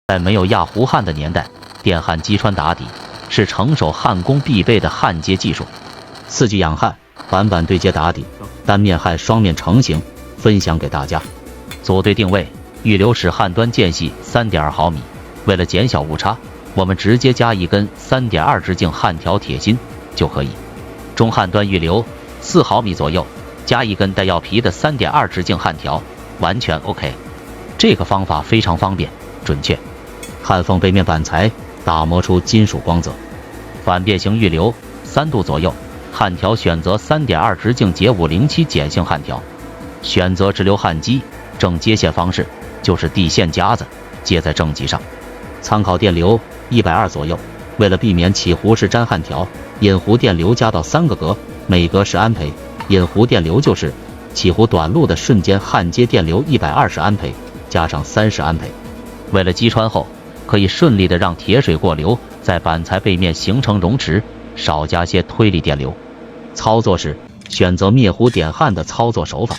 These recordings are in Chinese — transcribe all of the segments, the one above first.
在没有压弧焊的年代，电焊击穿打底是成手焊工必备的焊接技术。4级养焊，板板对接打底，单面焊双面成型，分享给大家。组队定位，预留使焊端间隙 3.2毫米。为了减小误差，我们直接加一根3.2直径焊条铁芯就可以。中焊端预留4毫米左右，加一根带药皮的3.2直径焊条，完全 OK。这个方法非常方便准确。焊缝背面板材打磨出金属光泽。反变形预留3度左右，焊条选择3.2直径解507碱性焊条。选择直流焊机，正接线方式就是地线夹子接在正极上。参考电流120左右。为了避免起弧式粘焊条，引弧电流加到3个格，每格10安培。引弧电流就是起弧短路的瞬间焊接电流120安培加上30安培。为了击穿后可以顺利的让铁水过流，在板材背面形成熔池，少加些推力电流。操作时选择灭弧点焊的操作手法。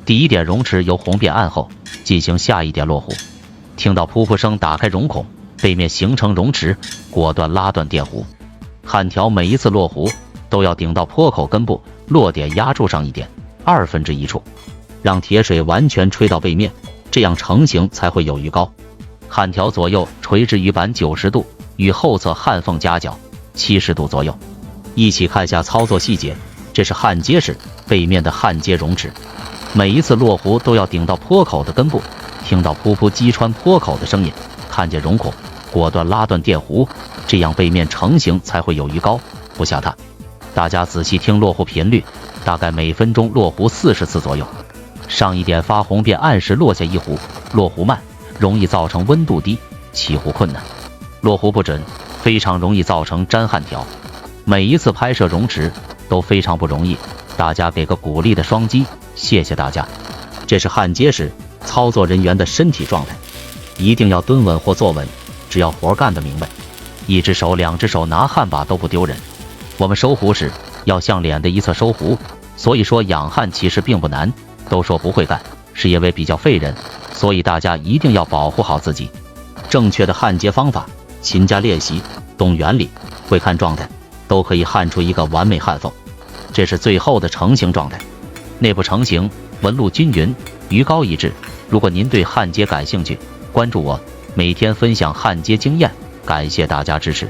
第一点熔池由红变暗后进行下一点落弧，听到噗噗声打开熔孔，背面形成熔池，果断拉断电弧。焊条每一次落弧都要顶到坡口根部，落点压住上一点1/2处，让铁水完全吹到背面，这样成型才会有余高。焊条左右垂直于板90度，与后侧焊缝夹角70度左右。一起看下操作细节，这是焊接时背面的焊接熔池，每一次落弧都要顶到坡口的根部，听到噗噗击穿坡口的声音，看见熔孔，果断拉断电弧，这样背面成型才会有余高，不下塌。大家仔细听落弧频率，大概每分钟落弧40次左右。上一点发红变暗时落下一弧，落弧慢容易造成温度低，起弧困难。落弧不准，非常容易造成粘焊条。每一次拍摄熔池都非常不容易，大家给个鼓励的双击，谢谢大家。这是焊接时操作人员的身体状态，一定要蹲稳或坐稳，只要活干得明白，一只手2只手拿焊把都不丢人。我们收弧时要向脸的一侧收弧，所以说养焊其实并不难，都说不会干是因为比较费人，所以大家一定要保护好自己。正确的焊接方法，勤加练习，懂原理，会看状态，都可以焊出一个完美焊缝。这是最后的成型状态，内部成型，纹路均匀，余高一致。如果您对焊接感兴趣，关注我，每天分享焊接经验，感谢大家支持。